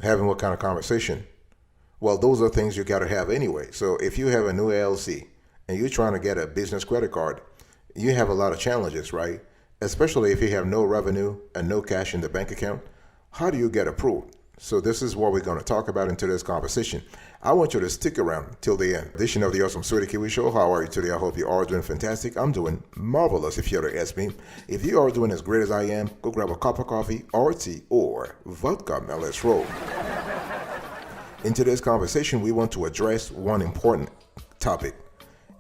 Having what kind of conversation? Well, those are things you got to have anyway. So if you have a new LLC and you're trying to get a business credit card, you have a lot of challenges, right? Especially if you have no revenue and no cash in the bank account. How do you get approved? So this is what we're going to talk about in today's conversation. I want you to stick around till the end. Edition of the Awesome Sweetie Kiwi Show. How are you today? I hope you are doing fantastic. I'm doing marvelous if you're to ask me. If you are doing as great as I am, go grab a cup of coffee or tea or vodka. Now let's roll. In today's conversation, we want to address one important topic.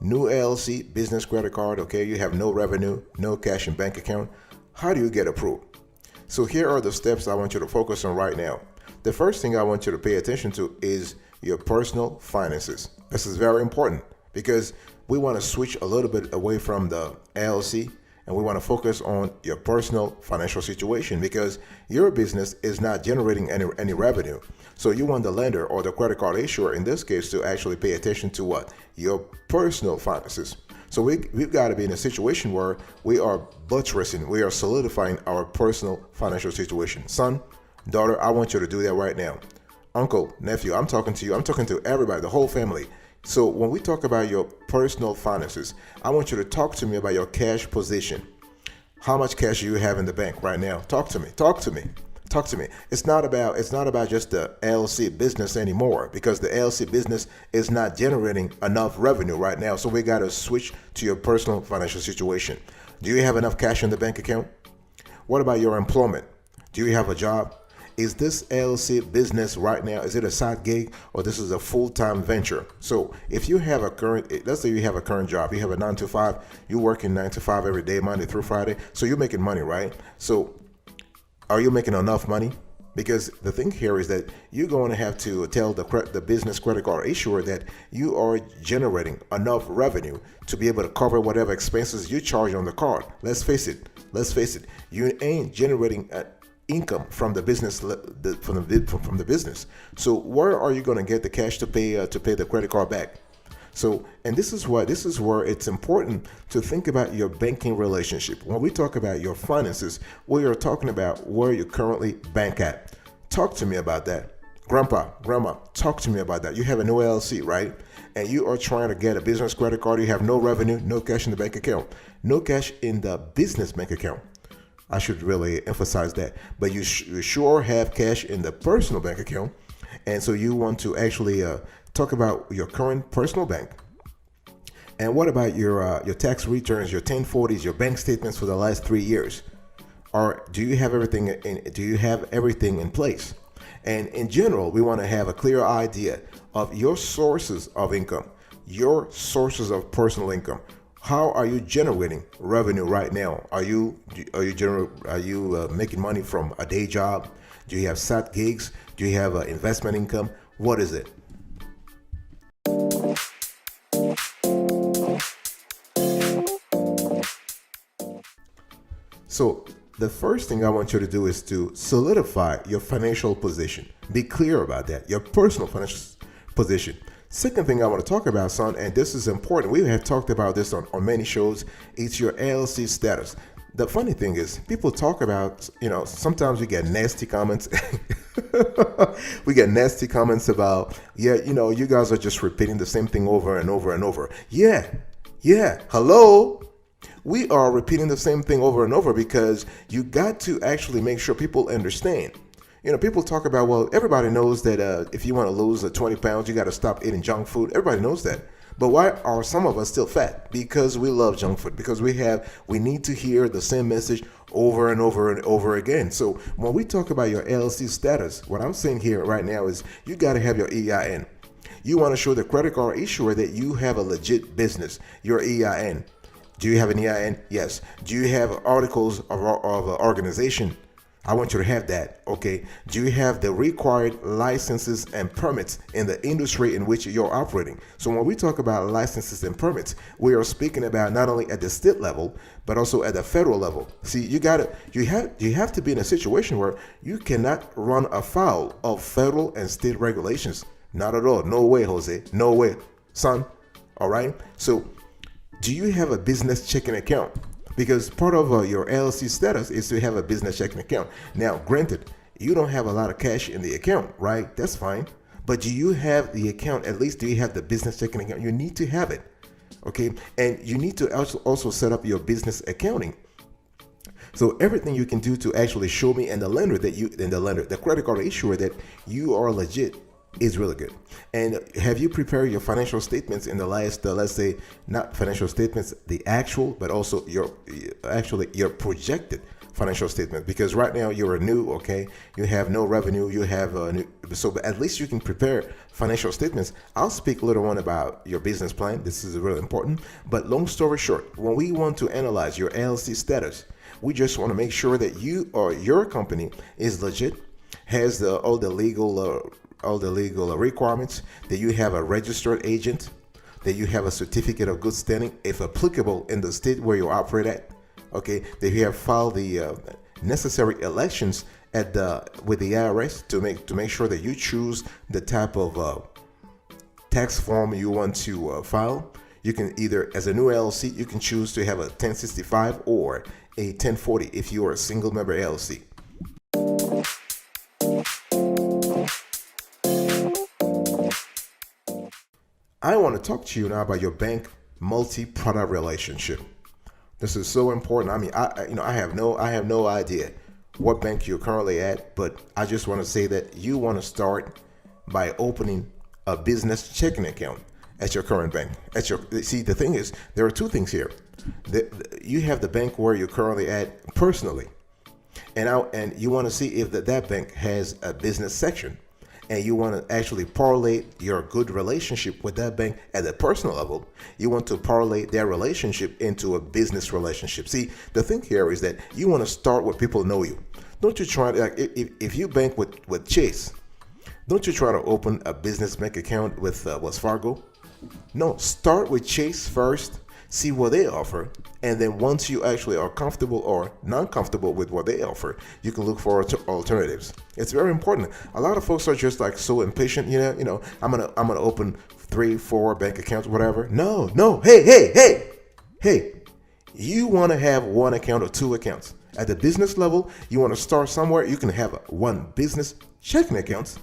New LLC, business credit card, okay? You have no revenue, no cash in bank account. How do you get approved? So here are the steps I want you to focus on right now. The first thing I want you to pay attention to is your personal finances. This is very important because we want to switch a little bit away from the LLC and we want to focus on your personal financial situation because your business is not generating any revenue. So you want the lender or the credit card issuer in this case to actually pay attention to what? Your personal finances. So we've got to be in a situation where we are buttressing, we are solidifying our personal financial situation. Son, daughter, I want you to do that right now. Uncle, nephew, I'm talking to you. I'm talking to everybody, the whole family. So when we talk about your personal finances, I want you to talk to me about your cash position. How much cash do you have in the bank right now? Talk to me. Talk to me. Talk to me. It's not about just the LLC business anymore because the LLC business is not generating enough revenue right now. So we got to switch to your personal financial situation. Do you have enough cash in the bank account? What about your employment? Do you have a job? Is this LLC business right now, is it a side gig or this is a full-time venture? So if you have let's say you have a current job, you have a 9 to 5, you're working 9 to 5 every day, Monday through Friday. So you're making money, right? So are you making enough money? Because the thing here is that you're going to have to tell the business credit card issuer that you are generating enough revenue to be able to cover whatever expenses you charge on the card. Let's face it. You ain't generating income from the business from the business. So where are you going to get the cash to pay the credit card back? So, and this is where it's important to think about your banking relationship. When we talk about your finances, we are talking about where you currently bank at. Talk to me about that. Grandpa, grandma, talk to me about that. You have a new LLC, right? And you are trying to get a business credit card. You have no revenue, no cash in the bank account, no cash in the business bank account. I should really emphasize that. But you sure have cash in the personal bank account. And so you want to actually talk about your current personal bank. And what about your tax returns, your 1040s, your bank statements for the last 3 years? Or do you have everything in place? And in general, we want to have a clear idea of your sources of income, your sources of personal income. How are you generating revenue right now? Are you making money from a day job? Do you have side gigs? Do you have investment income? What is it? So the first thing I want you to do is to solidify your financial position. Be clear about that, your personal financial position. Second thing I want to talk about, son, and this is important. We have talked about this on many shows. It's your LLC status. The funny thing is, people talk about, sometimes we get nasty comments. We get nasty comments about, you guys are just repeating the same thing over and over and over. Yeah, hello. We are repeating the same thing over and over because you got to actually make sure people understand. People talk about, well, everybody knows that if you want to lose 20 pounds, you got to stop eating junk food. Everybody knows that. But why are some of us still fat? Because we love junk food, because we need to hear the same message over and over and over again. So when we talk about your LLC status, what I'm saying here right now is you got to have your EIN. You want to show the credit card issuer that you have a legit business, your EIN. Do you have an EIN? Yes. Do you have articles of organization? I want you to have that, okay? Do you have the required licenses and permits in the industry in which you're operating? So when we talk about licenses and permits, we are speaking about not only at the state level, but also at the federal level. See, you have to be in a situation where you cannot run afoul of federal and state regulations. Not at all. No way, Jose. No way, son. All right? So do you have a business checking account? Because part of your LLC status is to have a business checking account. Now, granted, you don't have a lot of cash in the account, right? That's fine. But do you have the account? At least do you have the business checking account? You need to have it. Okay. And you need to also set up your business accounting. So everything you can do to actually show me and the credit card issuer that you are legit is really good. And have you prepared your financial statements in the last, let's say, not financial statements, the actual, but also your projected financial statement? Because right now you're new, okay? You have no revenue, you have but at least you can prepare financial statements. I'll speak later on about your business plan. This is really important. But long story short, when we want to analyze your LLC status, we just want to make sure that you or your company is legit, has all the legal requirements, that you have a registered agent, that you have a certificate of good standing, if applicable, in the state where you operate at. Okay, that you have filed the necessary elections with the IRS to make sure that you choose the type of tax form you want to file. You can either, as a new LLC, you can choose to have a 1065 or a 1040 if you are a single member LLC. I want to talk to you now about your bank multi-product relationship. This is so important. I mean, I have no idea what bank you're currently at, but I just want to say that you want to start by opening a business checking account at your current bank. See, the thing is, there are two things here. You have the bank where you're currently at personally, and you want to see if that bank has a business section, and you want to actually parlay your good relationship with that bank at a personal level. You want to parlay their relationship into a business relationship. See, the thing here is that you want to start where people know you. Don't you try to, like, if you bank with Chase, don't you try to open a business bank account with Wells Fargo? No, start with Chase first, see what they offer, and then once you actually are comfortable or non-comfortable with what they offer, you can look for alternatives. It's very important. A lot of folks are just like so impatient. I'm gonna open 3-4 bank accounts, whatever. No. Hey. You want to have one account or two accounts. At the business level, you want to start somewhere. You can have one business checking account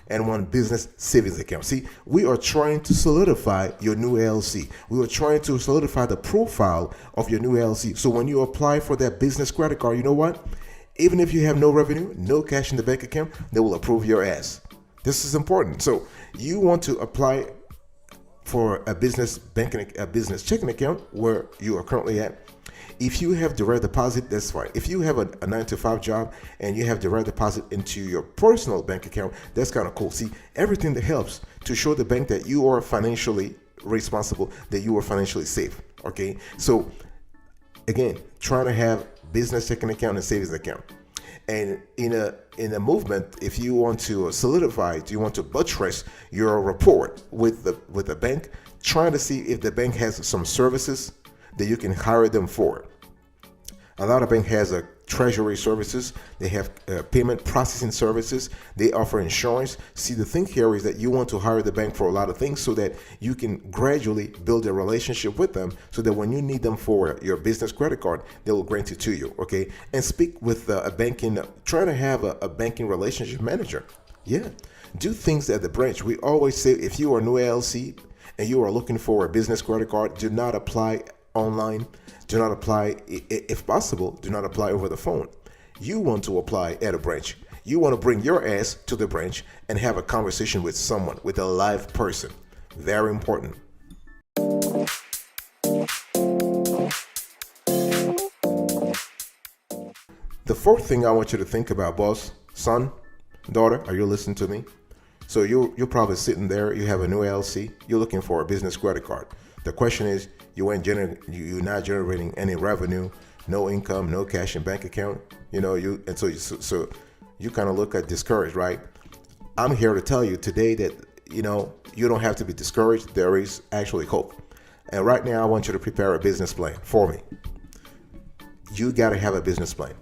and one business savings account. See, we are trying to solidify your new LLC. We are trying to solidify the profile of your new LLC. So when you apply for that business credit card, you know what? Even if you have no revenue, no cash in the bank account, they will approve your ass. This is important. So you want to apply for a business checking account where you are currently at. If you have direct deposit, that's fine. If you have a 9-to-5 job and you have direct deposit into your personal bank account, that's kind of cool. See, everything that helps to show the bank that you are financially responsible, that you are financially safe. Okay, so again, trying to have business checking account and savings account. And in a movement, if you want to solidify, you want to buttress your rapport with the bank, trying to see if the bank has some services that you can hire them for. A lot of bank has a treasury services. They have payment processing services. They offer insurance. See, the thing here is that you want to hire the bank for a lot of things so that you can gradually build a relationship with them so that when you need them for your business credit card, they will grant it to you, okay? And speak with try to have a banking relationship manager. Yeah, do things at the branch. We always say if you are a new LLC and you are looking for a business credit card, do not apply online. Do not apply, if possible, do not apply over the phone. You want to apply at a branch. You want to bring your ass to the branch and have a conversation with someone, with a live person. Very important. The fourth thing I want you to think about, boss, son, daughter, are you listening to me? So you're probably sitting there, you have a new LLC, you're looking for a business credit card. The question is, you're not generating any revenue, no income, no cash in bank account. So you kind of look at discouraged, right? I'm here to tell you today that you don't have to be discouraged. There is actually hope. And right now, I want you to prepare a business plan for me. You got to have a business plan.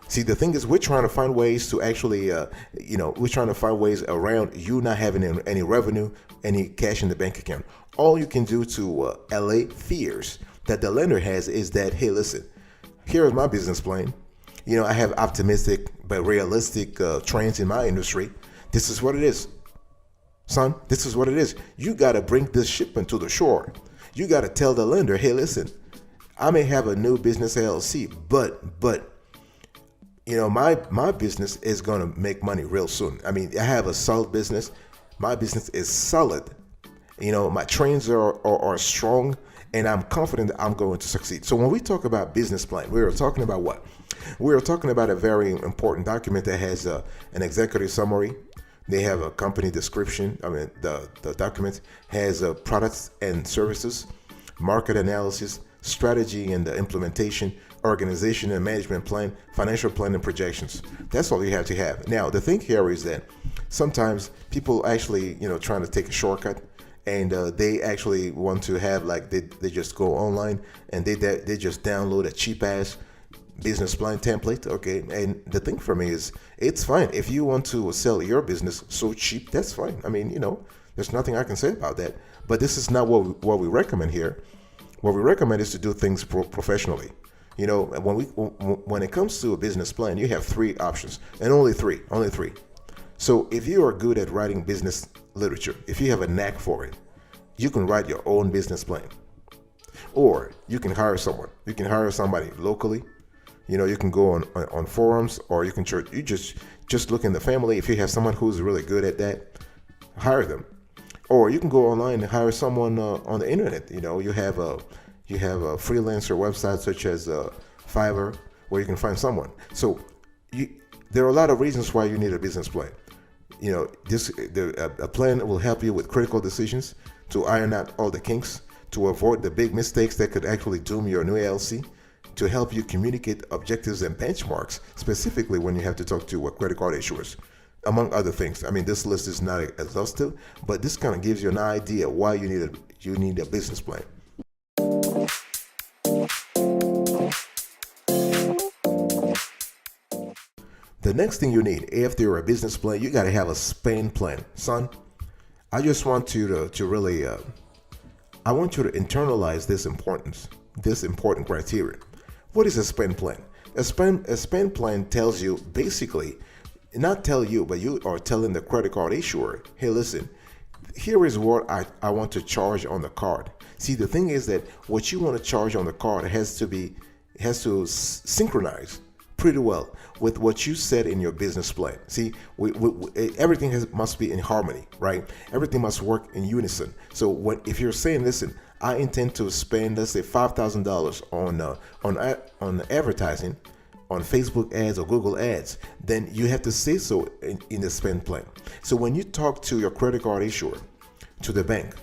See, the thing is, we're trying to find ways to actually, we're trying to find ways around you not having any revenue, any cash in the bank account. All you can do to allay fears that the lender has is that, hey, listen, here's my business plan. I have optimistic but realistic trends in my industry. This is what it is, son. This is what it is. You got to bring this shipment to the shore. You got to tell the lender, hey, listen, I may have a new business LLC, but my business is going to make money real soon. I mean, I have a solid business. My business is solid. My trends are strong, and I'm confident that I'm going to succeed. So when we talk about business plan, we are talking about what? We are talking about a very important document that has an executive summary. They have a company description. I mean, the document has products and services, market analysis, strategy and the implementation, organization and management plan, financial plan, and projections. That's all you have to have. Now, the thing here is that sometimes people actually, trying to take a shortcut, and they actually want to have they just go online and they just download a cheap ass business plan template. Okay, and the thing for me is it's fine if you want to sell your business so cheap. That's fine. I mean, there's nothing I can say about that. But this is not what we recommend here. What we recommend is to do things professionally. When it comes to a business plan, you have three options, and only three. So if you are good at writing business literature, if you have a knack for it, you can write your own business plan. Or you can hire someone. You can hire somebody locally. You can go on forums, or you can just look in the family. If you have someone who's really good at that, hire them. Or you can go online and hire someone on the internet. You have a freelancer website such as Fiverr, where you can find someone. So there are a lot of reasons why you need a business plan. A plan will help you with critical decisions, to iron out all the kinks, to avoid the big mistakes that could actually doom your new LLC, to help you communicate objectives and benchmarks, specifically when you have to talk to credit card issuers, among other things. I mean, this list is not exhaustive, but this kind of gives you an idea why you need a business plan. The next thing you need after a business plan, you got to have a spend plan, son. I just want you to really, I want you to internalize this important criteria. What is a spend plan? A spend plan tells you basically, not tell you, but you are telling the credit card issuer, hey, listen, here is what I want to charge on the card. See, the thing is that what you want to charge on the card has to synchronize pretty well with what you said in your business plan. See, everything must be in harmony, right? Everything must work in unison. So if you're saying, listen, I intend to spend, let's say, $5,000 on advertising, on Facebook ads or Google ads, then you have to say so in the spend plan. So when you talk to your credit card issuer, to the bank,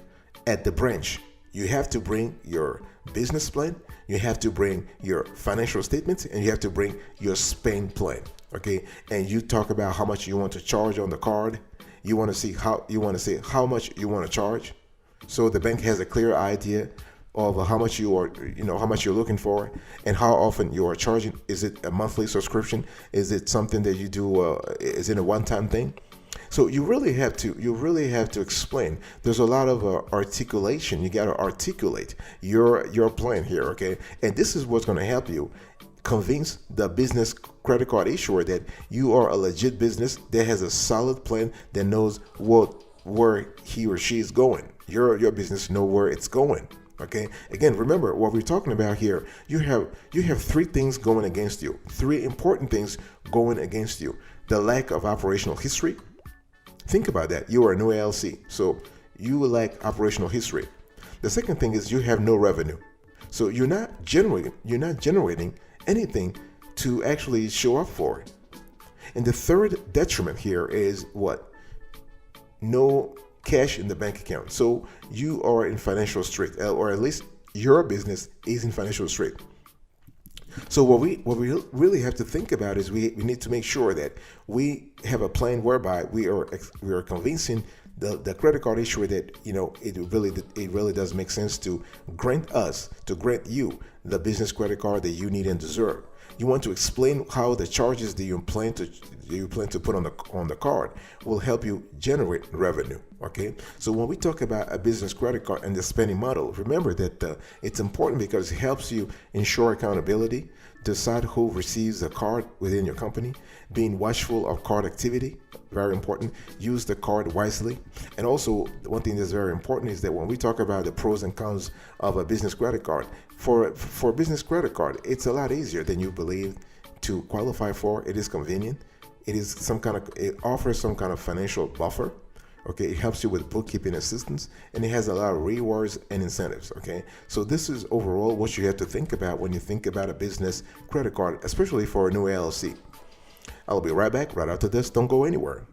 at the branch, you have to bring your business plan, you have to bring your financial statements, and you have to bring your spend plan. Okay, and you talk about how much you want to charge on the card. You want to see how much you want to charge, so the bank has a clear idea of how much how much you're looking for, and how often you are charging. Is it a monthly subscription? Is it something that you do? Is it a one-time thing? So you really have to explain. There's a lot of articulation. You got to articulate your plan here, okay? And this is what's going to help you convince the business credit card issuer that you are a legit business that has a solid plan, that knows where he or she is going. Your business know where it's going. Okay. Again, remember what we're talking about here. You have three things going against you. Three important things going against you. The lack of operational history. Think about that. You are a new LLC, so you lack operational history. The second thing is you have no revenue, so you're not generating anything to actually show up for. And the third detriment here is what? No cash in the bank account. So you are in financial strait, or at least your business is in financial strait. So what we really have to think about is we need to make sure that we have a plan whereby we are convincing the credit card issuer that it really does make sense to grant you the business credit card that you need and deserve. You want to explain how the charges that you plan to put on the card will help you generate revenue. Okay, so when we talk about a business credit card and the spending model, remember that it's important because it helps you ensure accountability. decide who receives the card within your company, being watchful of card activity, very important. Use the card wisely. And also, one thing that's very important is that when we talk about the pros and cons of a business credit card, for a business credit card, it's a lot easier than you believe to qualify for. It is convenient. It offers some kind of financial buffer. Okay, it helps you with bookkeeping assistance, and it has a lot of rewards and incentives. Okay, so this is overall what you have to think about when you think about a business credit card, especially for a new LLC. I'll be right back right after this. Don't go anywhere.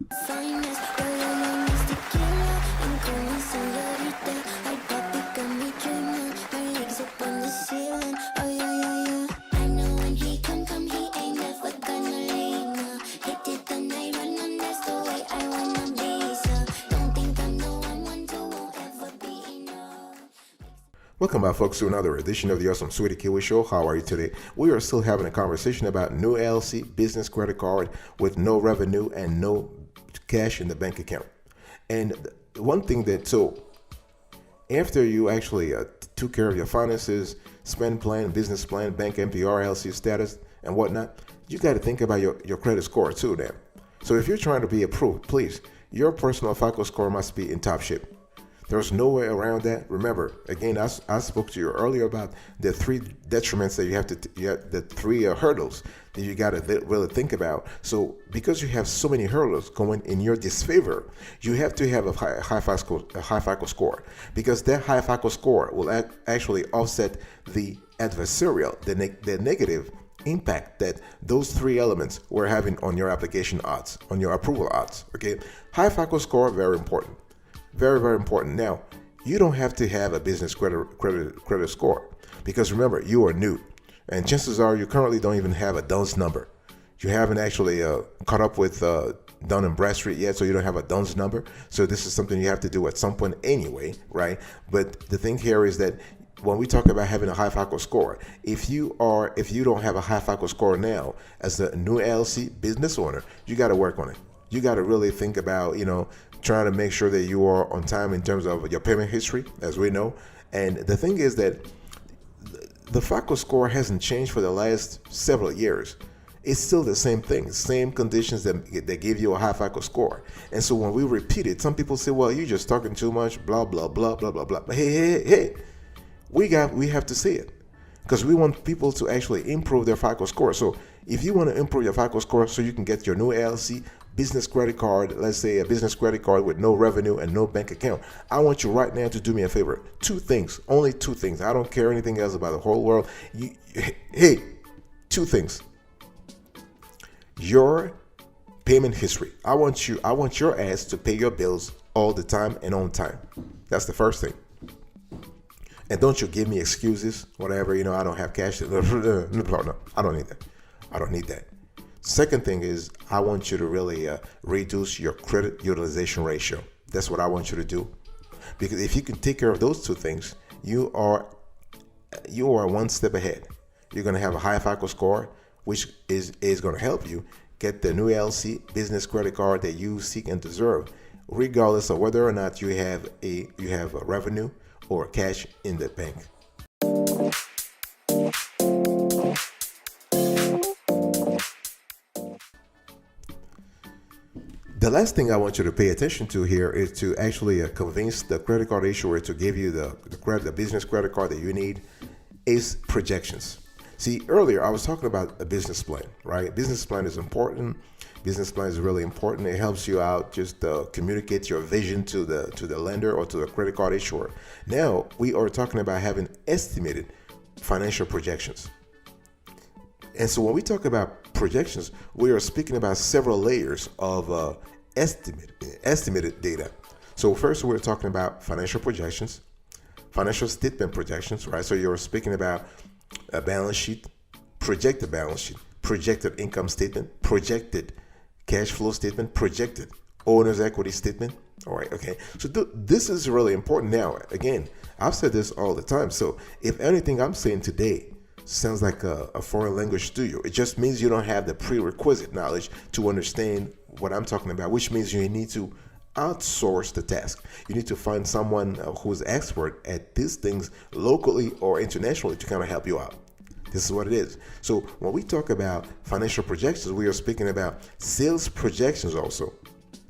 Welcome back, folks, to another edition of the Awesome Sweetie Kiwi Show. How are you today? We are still having a conversation about new LLC business credit card with no revenue and no cash in the bank account. And one thing so after you actually took care of your finances, spend plan, business plan, bank MPR, LLC status, and whatnot, you got to think about your credit score too now. So if you're trying to be approved, please, your personal FICO score must be in top shape. There's no way around that. Remember, again, I spoke to you earlier about the three detriments that you have the three hurdles that you got to really think about. So because you have so many hurdles going in your disfavor, you have to have a high FICO score, because that high FICO score will actually offset the adversarial, the negative impact that those three elements were having on your application odds, on your approval odds. Okay, high FICO score, very important. Very, very important. Now, you don't have to have a business credit score, because remember, you are new, and chances are you currently don't even have a DUNS number. You haven't actually caught up with Dun and Bradstreet yet, so you don't have a DUNS number. So this is something you have to do at some point anyway, right? But the thing here is that when we talk about having a high FICO score, if you don't have a high FICO score now as a new LLC business owner, you got to work on it. You got to really think about, trying to make sure that you are on time in terms of your payment history, as we know. And the thing is that the FICO score hasn't changed for the last several years. It's still the same thing, same conditions that give you a high FICO score. And so when we repeat it, some people say, well, you're just talking too much, blah, blah, blah, blah, blah, blah. But hey, we have to say it, because we want people to actually improve their FICO score. So if you want to improve your FICO score so you can get your new LLC business credit card, let's say a business credit card with no revenue and no bank account, I want you right now to do me a favor. Two things, only two things. I don't care anything else about the whole world. Two things. Your payment history. I want your ass to pay your bills all the time and on time. That's the first thing. And don't you give me excuses, whatever, I don't have cash. No, I don't need that. I don't need that. Second thing is, I want you to really reduce your credit utilization ratio. That's what I want you to do. Because if you can take care of those two things, you are one step ahead. You're going to have a high FICO score, which is going to help you get the new LLC business credit card that you seek and deserve, regardless of whether or not you have a revenue or cash in the bank. The last thing I want you to pay attention to here is to actually convince the credit card issuer to give you the business credit card that you need is projections. See, earlier I was talking about a business plan, right? Business plan is important. Business plan is really important. It helps you out, just communicate your vision to the lender or to the credit card issuer. Now we are talking about having estimated financial projections. And so when we talk about projections, we are speaking about several layers of estimated data. So first, we're talking about financial projections, financial statement projections, right? So you're speaking about a balance sheet, projected income statement, projected cash flow statement, projected owner's equity statement. All right, okay. So this is really important. Now, again, I've said this all the time. So if anything I'm saying today sounds like a foreign language to you, it just means you don't have the prerequisite knowledge to understand what I'm talking about, which means you need to outsource the task. You need to find someone who's expert at these things locally or internationally to kind of help you out. This is what it is. So when we talk about financial projections, we are speaking about sales projections also.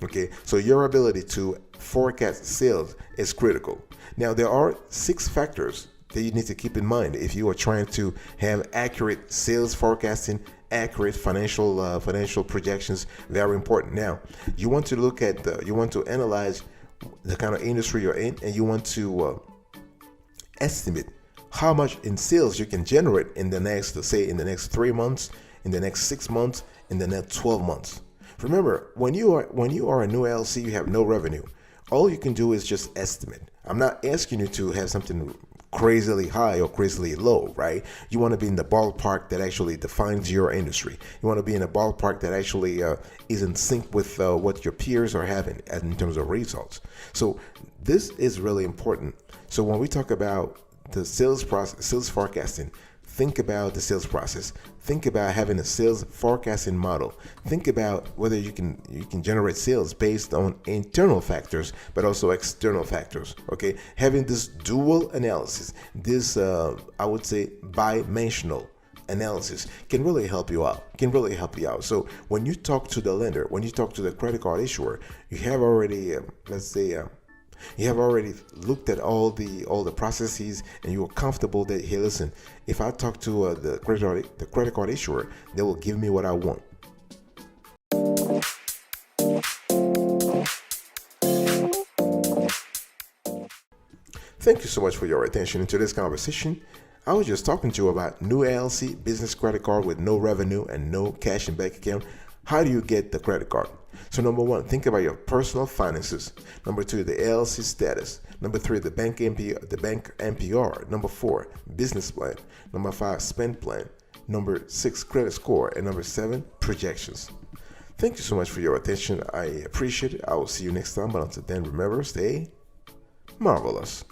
Okay, so your ability to forecast sales is critical. Now, there are 6 factors that you need to keep in mind if you are trying to have accurate sales forecasting, accurate financial projections. Very important. Now, you want to look at you want to analyze the kind of industry you're in, and you want to estimate how much in sales you can generate in the next, let's say, in the next 3 months, in the next 6 months, in the next 12 months. Remember, when you are a new LLC, you have no revenue. All you can do is just estimate. I'm not asking you to have something crazily high or crazily low, right? You want to be in the ballpark that actually defines your industry. You want to be in a ballpark that actually is in sync with what your peers are having in terms of results. So this is really important. So when we talk about the sales process, sales forecasting, think about the sales process. Think about having a sales forecasting model. Think about whether you can generate sales based on internal factors, but also external factors. Okay, having this dual analysis, this I would say bidimensional analysis can really help you out. So when you talk to the lender, when you talk to the credit card issuer, you have already you have already looked at all the processes, and you are comfortable that, hey, listen, if I talk to the credit card issuer, they will give me what I want. Thank you so much for your attention into this conversation. I was just talking to you about new LLC business credit card with no revenue and no cash in bank account. How do you get the credit card? So number 1, think about your personal finances. Number 2, the LLC status. Number 3, the bank MPR. Number 4, business plan. Number 5, spend plan. Number 6, credit score. And number 7, projections. Thank you so much for your attention. I appreciate it. I will see you next time. But until then, remember, stay marvelous.